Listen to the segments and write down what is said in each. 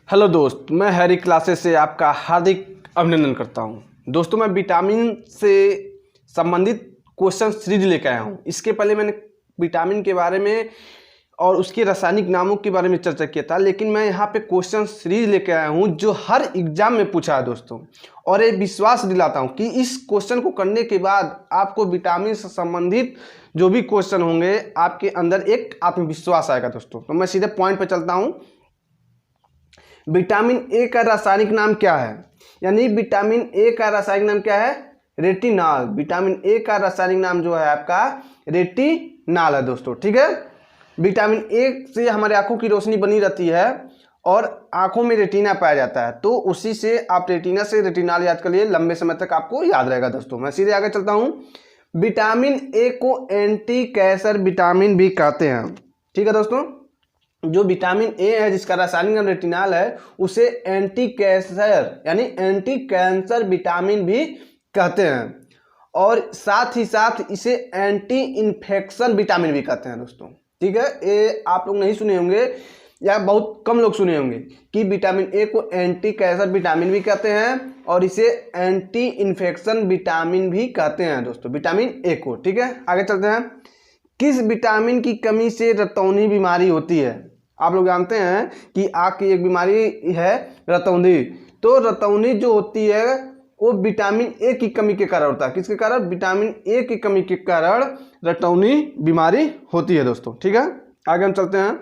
Hello दोस्त, मैं Harry classes से आपका हार्दिक अभिनंदन करता हूं। दोस्तों, मैं विटामिन से संबंधित क्वेश्चन सीरीज लेकर आया हूं। इसके पहले मैंने विटामिन के बारे में और उसके रासायनिक नामों के बारे में चर्चा किया था, लेकिन मैं यहाँ पे क्वेश्चन सीरीज लेकर आया हूं जो हर एग्जाम में पूछा है दोस्तों। और ये विश्वास दिलाता हूं कि इस क्वेश्चन को करने के बाद आपको विटामिन से संबंधित जो भी क्वेश्चन होंगे आपके अंदर एक आत्मविश्वास आएगा दोस्तों। तो मैं सीधे पॉइंट पर चलता हूँ। विटामिन ए का रासायनिक नाम क्या है? यानी विटामिन ए का रासायनिक नाम क्या है? रेटिनॉल। विटामिन ए का रासायनिक नाम जो है आपका रेटिनॉल है दोस्तों। ठीक है, विटामिन ए से हमारे आंखों की रोशनी बनी रहती है और आंखों में रेटिना पाया जाता है, तो उसी से आप रेटिना से रेटिनॉल याद कर लिए, लंबे समय तक आपको याद रहेगा दोस्तों। मैं सीधे आगे चलता हूँ। विटामिन ए को एंटी कैंसर विटामिन भी कहते हैं। ठीक है दोस्तों, जो विटामिन ए है जिसका रासायनिक नाम रेटिनॉल है उसे एंटी कैंसर यानी एंटी कैंसर विटामिन भी कहते हैं, और साथ ही साथ इसे एंटी इन्फेक्शन विटामिन भी कहते हैं दोस्तों। ठीक है, ये आप लोग नहीं सुने होंगे या बहुत कम लोग सुने होंगे कि विटामिन ए को एंटी कैंसर विटामिन भी कहते हैं और इसे एंटी इन्फेक्शन विटामिन भी कहते हैं दोस्तों, विटामिन ए को। ठीक है, आगे चलते हैं। किस विटामिन की कमी से रतौंधी बीमारी होती है? आप लोग जानते हैं कि आँख की एक बीमारी है रतौंधी, तो रतौंधी जो होती है वो विटामिन ए की कमी के कारण होता है। किसके कारण? विटामिन ए की कमी के कारण रतौंधी बीमारी होती है दोस्तों। ठीक है, आगे हम चलते हैं।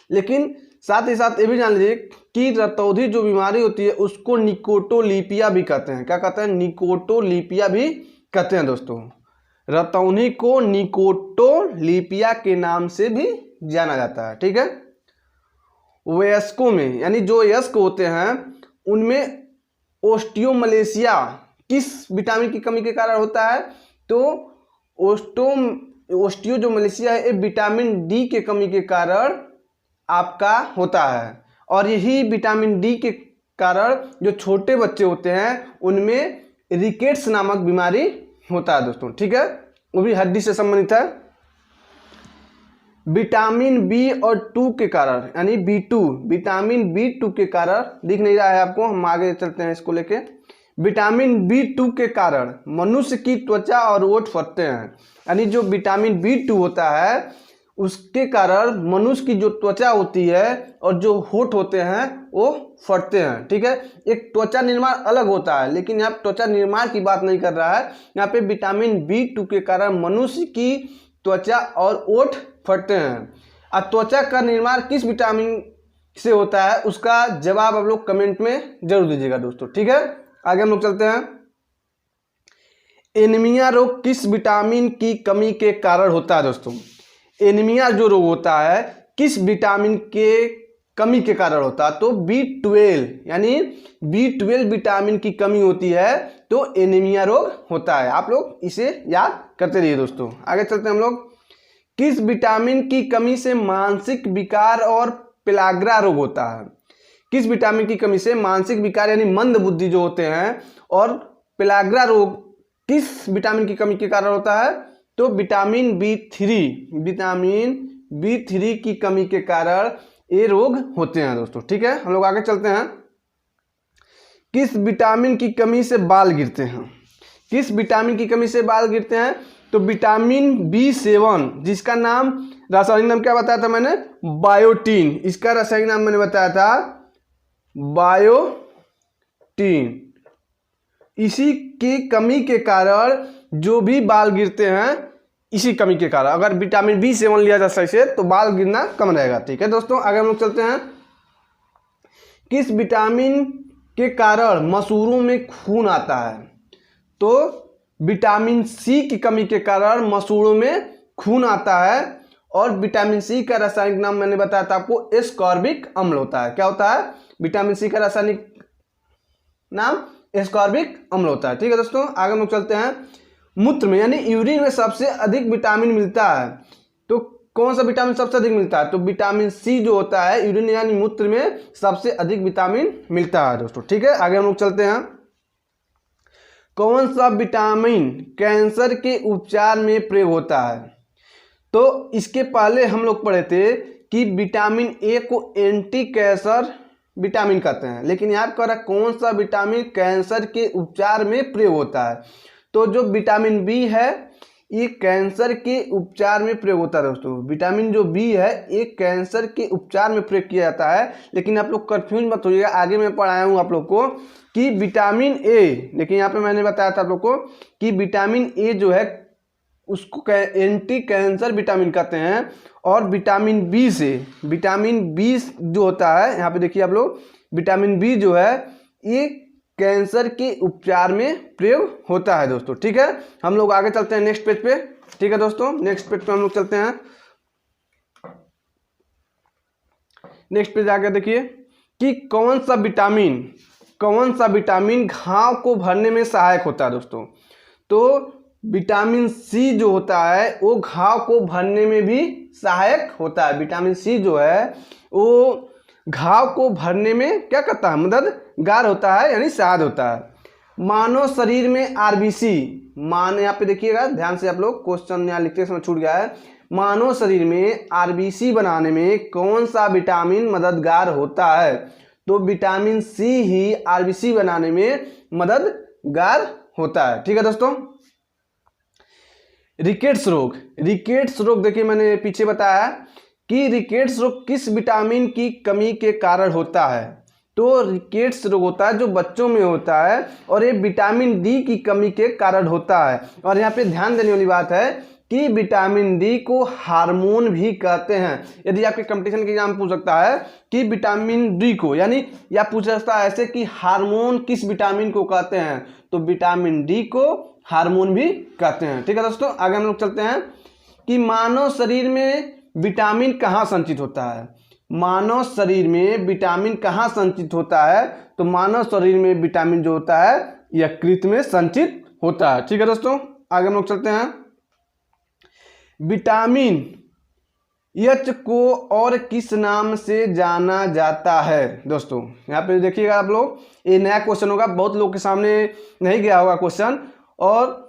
लेकिन साथ ही साथ ये भी जान लीजिए कि रतौंधी जो बीमारी होती है उसको निकोटोलीपिया भी कहते हैं। क्या कहते हैं? निकोटोलीपिया भी कहते हैं दोस्तों। रतौंधी को निकोटोलीपिया के नाम से भी जाना जाता है। ठीक है, वयस्कों में यानी जो वयस्क होते हैं उनमें ओस्टियोमलेशिया किस विटामिन की कमी के कारण होता है? तो ओस्टियो जो मलेशिया है ये विटामिन डी के कमी के कारण आपका होता है, और यही विटामिन डी के कारण जो छोटे बच्चे होते हैं उनमें रिकेट्स नामक बीमारी होता है दोस्तों। ठीक है, वो भी हड्डी से संबंधित है। विटामिन बी और 2 के कारण यानी B2, विटामिन B2 के कारण दिख नहीं रहा है आपको, हम आगे चलते हैं इसको लेके। विटामिन B2 के कारण मनुष्य की त्वचा और ओठ फटते हैं। यानी जो विटामिन B2 होता है उसके कारण मनुष्य की जो त्वचा होती है और जो होठ होते हैं वो फटते हैं। ठीक है, एक त्वचा निर्माण अलग होता है, लेकिन यहाँ त्वचा निर्माण की बात नहीं कर रहा है। यहाँ पे विटामिन B2 के कारण मनुष्य की त्वचा और ओठ फटते हैं। और त्वचा का निर्माण किस विटामिन से होता है उसका जवाब आप लोग कमेंट में जरूर दीजिएगा दोस्तों। ठीक है, आगे हम लोग चलते हैं। एनीमिया रोग किस विटामिन की कमी के कारण होता है दोस्तों? एनीमिया जो रोग होता है किस विटामिन के कमी के कारण होता है? तो B12 यानी B12 विटामिन की कमी होती है तो एनीमिया रोग होता है। आप लोग इसे याद करते रहिए दोस्तों। आगे चलते हैं हम लोग। किस विटामिन की कमी से मानसिक विकार और पेलाग्रा रोग होता है? किस विटामिन की कमी से मानसिक विकार यानी मंद बुद्धि जो होते हैं और पेलाग्रा रोग किस विटामिन की कमी के कारण होता है? तो विटामिन B3 की कमी के कारण ये रोग होते हैं दोस्तों। ठीक है, हम लोग आगे चलते हैं। किस विटामिन की कमी से बाल गिरते हैं? किस विटामिन की कमी से बाल गिरते हैं? तो विटामिन B7 जिसका नाम रासायनिक नाम क्या बताया था मैंने? बायोटीन। इसका रासायनिक नाम मैंने बताया था बायोटीन। इसी की कमी के कारण जो भी बाल गिरते हैं इसी कमी के कारण, अगर विटामिन B7 लिया जाए सही से तो बाल गिरना कम रहेगा। ठीक है दोस्तों, आगे हम लोग चलते हैं। किस विटामिन के कारण मसूरों में खून आता है? तो विटामिन सी की कमी के कारण मसूड़ों में खून आता है, और विटामिन सी का रासायनिक नाम मैंने बताया था आपको एस्कॉर्बिक अम्ल होता है। क्या होता है? विटामिन सी का रासायनिक नाम एस्कॉर्बिक अम्ल होता है। ठीक है दोस्तों, आगे हम लोग चलते हैं। मूत्र में यानी यूरिन में सबसे अधिक विटामिन मिलता है, तो कौन सा विटामिन सबसे अधिक मिलता है? तो विटामिन सी जो होता है यूरिन यानी मूत्र में सबसे अधिक विटामिन मिलता है दोस्तों। ठीक है, आगे हम लोग चलते हैं। कौन सा विटामिन कैंसर के उपचार में प्रयोग होता है? तो इसके पहले हम लोग पढ़े थे कि विटामिन ए को एंटी कैंसर विटामिन कहते हैं। लेकिन यहाँ पर कौन सा विटामिन कैंसर के उपचार में प्रयोग होता है? तो जो विटामिन बी है ये कैंसर के उपचार में प्रयोग होता है दोस्तों। विटामिन जो बी है ये कैंसर के उपचार में प्रयोग किया जाता है। लेकिन आप लोग कंफ्यूज मत होइएगा, आगे मैं पढ़ाया हूँ आप लोग को कि विटामिन ए, लेकिन यहाँ पे मैंने बताया था आप लोग को कि विटामिन ए जो है उसको एंटी कैंसर विटामिन कहते हैं। और विटामिन बी से, विटामिन बी जो होता है, यहाँ पे देखिए आप लोग, विटामिन बी जो है ये कैंसर के उपचार में प्रयोग होता है दोस्तों। ठीक है, हम लोग आगे चलते हैं नेक्स्ट पेज पे। ठीक है दोस्तों, नेक्स्ट पेज पे हम लोग चलते हैं। नेक्स्ट पेज आगे देखिए कि कौन सा विटामिन घाव को भरने में सहायक होता है दोस्तों। तो विटामिन सी जो होता है वो घाव को भरने में भी सहायक होता है। विटामिन सी जो है वो घाव को भरने में क्या करता है? मददगार होता है, यानी सहायक होता है। मानव शरीर में आरबीसी, यहाँ पे देखिएगा ध्यान से आप लोग, क्वेश्चन यहाँ लिखते समय छूट गया है। मानव शरीर में आरबीसी बनाने में कौन सा विटामिन मददगार होता है? तो विटामिन सी ही आरबीसी बनाने में मददगार होता है। ठीक है दोस्तों। रिकेट्स रोग देखिए मैंने पीछे बताया कि रिकेट्स रोग किस विटामिन की कमी के कारण होता है? तो रिकेट्स रोग होता है जो बच्चों में होता है और ये विटामिन डी की कमी के कारण होता है। और यहाँ पे ध्यान देने वाली बात है कि विटामिन डी को हार्मोन भी कहते हैं। यदि आपके कंपटीशन के एग्जाम पूछ सकता है कि विटामिन डी को, यानी या पूछ सकता है ऐसे कि हार्मोन किस विटामिन को कहते हैं, तो विटामिन डी को हार्मोन भी कहते हैं। ठीक है दोस्तों, आगे हम लोग चलते हैं कि मानव शरीर में विटामिन कहाँ संचित होता है? मानव शरीर में विटामिन कहाँ संचित होता है? तो मानव शरीर में विटामिन जो होता है यकृत में संचित होता है। ठीक है दोस्तों, आगे हम लोग चलते हैं। विटामिन एच को और किस नाम से जाना जाता है? दोस्तों यहाँ पे देखिएगा आप लोग, ये नया क्वेश्चन होगा, बहुत लोग के सामने नहीं गया होगा क्वेश्चन, और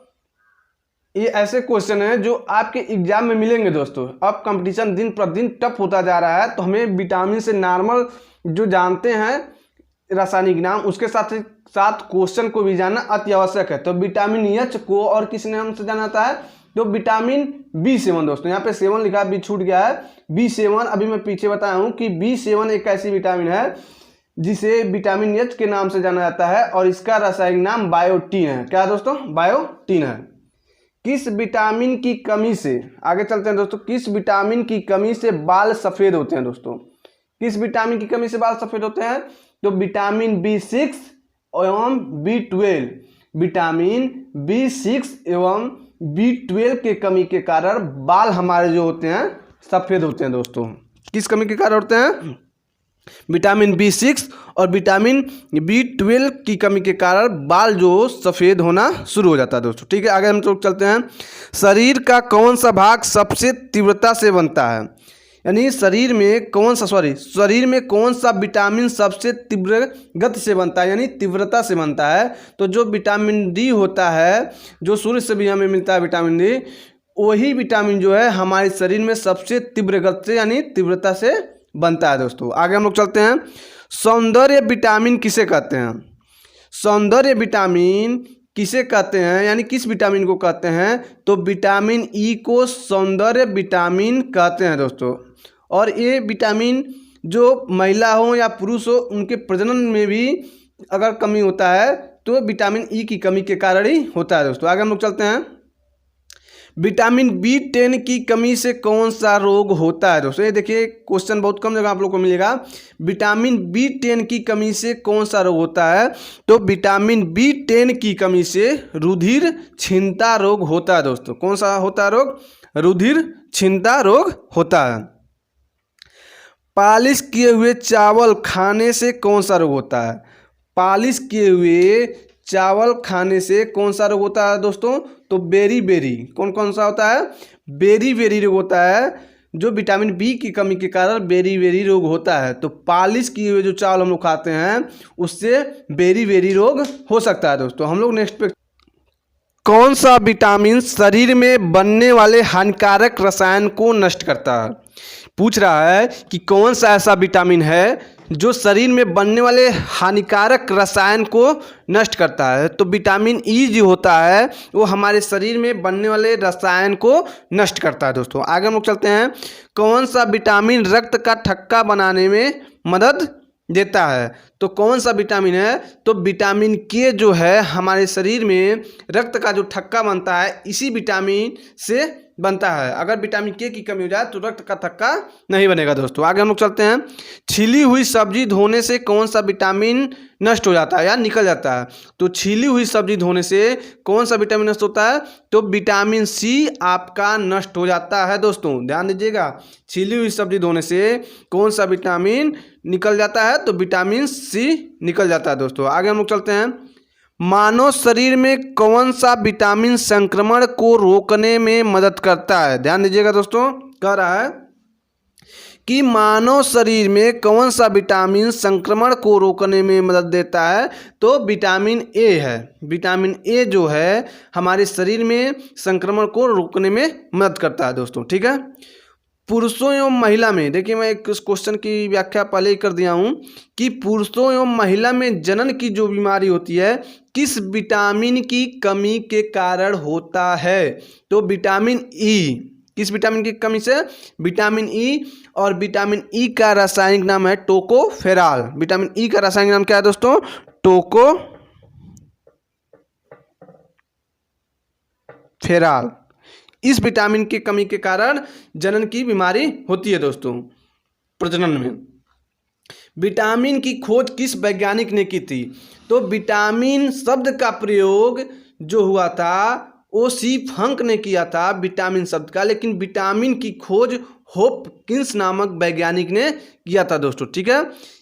ये ऐसे क्वेश्चन हैं जो आपके एग्जाम में मिलेंगे दोस्तों। अब कंपटीशन दिन प्रतिदिन टफ होता जा रहा है, तो हमें विटामिन से नॉर्मल जो जानते हैं रासायनिक नाम, उसके साथ साथ क्वेश्चन को भी जानना अति आवश्यक है। तो विटामिन एच को और किस नाम से जाना जाता है? तो विटामिन B7 दोस्तों, यहाँ पे 7 लिखा है, बी छूट गया है। B7 अभी मैं पीछे बताया हूँ कि B7 एक ऐसी विटामिन है जिसे विटामिन एच के नाम से जाना जाता है और इसका रासायनिक नाम बायोटीन है। क्या दोस्तों? बायोटीन है। किस विटामिन की कमी से, आगे चलते हैं दोस्तों, किस विटामिन की कमी से बाल सफेद होते हैं? दोस्तों किस विटामिन की कमी से बाल सफेद होते हैं? तो विटामिन B6 एवं B12, विटामिन B6 एवं B12 के कमी के कारण बाल हमारे जो होते हैं सफेद होते हैं दोस्तों। किस कमी के कारण होते हैं? विटामिन B6 और विटामिन B12 की कमी के कारण बाल जो सफ़ेद होना शुरू हो जाता है दोस्तों। ठीक है, आगे हम लोग चलते हैं। शरीर का कौन सा भाग सबसे तीव्रता से बनता है? यानी शरीर में कौन सा विटामिन सबसे तीव्र गति से बनता है, यानी तीव्रता से बनता है? तो जो विटामिन डी होता है, जो सूर्य से भी हमें मिलता है विटामिन डी, वही विटामिन जो है हमारे शरीर में सबसे तीव्र गति से यानी तीव्रता से बनता है दोस्तों। आगे हम लोग चलते हैं। सौंदर्य विटामिन किसे कहते हैं? सौंदर्य विटामिन किसे कहते हैं, यानी किस विटामिन को कहते हैं? तो विटामिन ई को सौंदर्य विटामिन कहते हैं दोस्तों। और ये विटामिन जो महिला हो या पुरुष हो, उनके प्रजनन में भी अगर कमी होता है तो विटामिन ई की कमी के कारण ही होता है दोस्तों। आगे हम लोग चलते हैं। विटामिन B10 की कमी से कौन सा रोग होता है? दोस्तों ये देखिए क्वेश्चन बहुत कम जगह आप लोग को मिलेगा। विटामिन B10 की कमी से कौन सा रोग होता है? तो विटामिन B10 की कमी से रुधिर क्षीणता रोग होता है दोस्तों। कौन सा होता है रोग? रुधिर क्षीणता रोग होता है। पालिश किए हुए चावल खाने से कौन सा रोग होता है? पालिश किए हुए चावल खाने से कौन सा रोग होता है दोस्तों? तो बेरी कौन सा होता है? बेरी रोग होता है, जो विटामिन बी की कमी के कारण बेरी रोग होता है। तो पालिश किए हुए जो चावल हम लोग खाते हैं उससे बेरी रोग हो सकता है दोस्तों। हम लोग नेक्स्ट पे, कौन सा विटामिन शरीर में बनने वाले हानिकारक रसायन को नष्ट करता है? पूछ रहा है कि कौन सा ऐसा विटामिन है जो शरीर में बनने वाले हानिकारक रसायन को नष्ट करता है। तो विटामिन ई जो होता है वो हमारे शरीर में बनने वाले रसायन को नष्ट करता है दोस्तों। आगे हम लोग चलते हैं, कौन सा विटामिन रक्त का थक्का बनाने में मदद देता है? तो कौन सा विटामिन है? तो विटामिन के जो है हमारे शरीर में रक्त का जो थक्का बनता है इसी विटामिन से बनता है। अगर विटामिन के की कमी हो जाए तो रक्त का थक्का नहीं बनेगा दोस्तों। आगे हम लोग चलते हैं, छीली हुई सब्जी धोने से कौन सा विटामिन नष्ट हो जाता है या निकल जाता है? तो छीली हुई सब्जी धोने से कौन सा विटामिन नष्ट होता है? तो विटामिन सी आपका नष्ट हो जाता है दोस्तों, ध्यान दीजिएगा। छीली हुई सब्जी धोने से कौन सा विटामिन निकल जाता है? तो विटामिन सी निकल जाता है दोस्तों। आगे हम लोग चलते हैं, मानव शरीर में कौन सा विटामिन संक्रमण को रोकने में मदद करता है? ध्यान दीजिएगा दोस्तों, कह रहा है कि मानव शरीर में कौन सा विटामिन संक्रमण को रोकने में मदद देता है? तो विटामिन ए है। विटामिन ए जो है हमारे शरीर में संक्रमण को रोकने में मदद करता है दोस्तों, ठीक है। पुरुषों एवं महिला में, देखिए मैं एक क्वेश्चन की व्याख्या पहले ही कर दिया हूँ कि पुरुषों एवं महिला में जनन की जो बीमारी होती है किस विटामिन की कमी के कारण होता है? तो विटामिन ई। किस विटामिन की कमी से? Vitamin E. और विटामिन ई का रासायनिक नाम है टोकोफेरॉल। विटामिन ई का रासायनिक नाम क्या है दोस्तों? टोकोफेरॉल। इस विटामिन की कमी के कारण जनन की बीमारी होती है दोस्तों, प्रजनन में। विटामिन की खोज किस वैज्ञानिक ने की थी? तो विटामिन शब्द का प्रयोग जो हुआ था वो सी फंक ने किया था विटामिन शब्द का, लेकिन विटामिन की खोज होपकिंस नामक वैज्ञानिक ने किया था दोस्तों, ठीक है।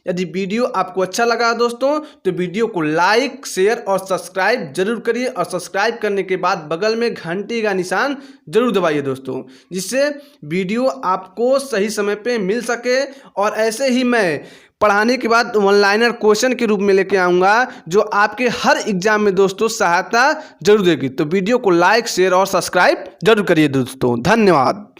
यदि वीडियो आपको अच्छा लगा दोस्तों तो वीडियो को लाइक, शेयर और सब्सक्राइब जरूर करिए, और सब्सक्राइब करने के बाद बगल में घंटी का निशान जरूर दबाइए दोस्तों, जिससे वीडियो आपको सही समय पे मिल सके। और ऐसे ही मैं पढ़ाने के बाद वन लाइनर क्वेश्चन के रूप में लेके आऊँगा जो आपके हर एग्जाम में दोस्तों सहायता जरूर देगी। तो वीडियो को लाइक, शेयर और सब्सक्राइब जरूर करिए दोस्तों। धन्यवाद।